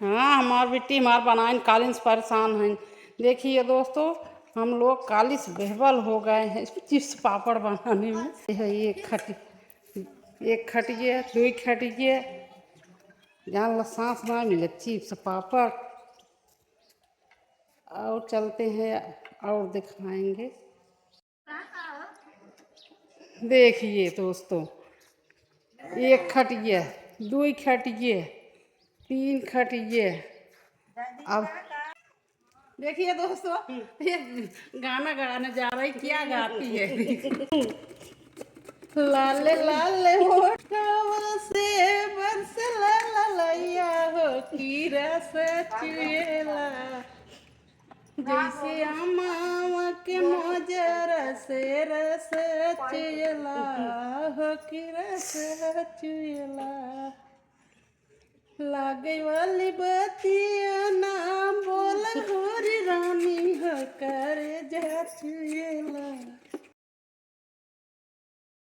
हाँ हमार बेटी हमार बनाए कालिन से परेशान हैं। देखिए दोस्तों हम लोग कालिस बेहबल हो गए हैं चिप्स पापड़ बनाने में। एक खटिए दो खटिए जान ला सांस ना मिले चिप्स पापड़। और चलते हैं और दिखाएंगे। देखिए दोस्तों एक खटिए दो खटिए तीन खटिए। अब देखिए दोस्तों ये गाना गाने जा रही क्या गाती है। लाले लाले होठवा से बरस ललैया हो की रस चुएला जैसे अमावा के मोजरा से रस चुएला हो की रस चुएला। लागे वाली बतिया ना बोल गोरी रानी हो करे जा चुएला।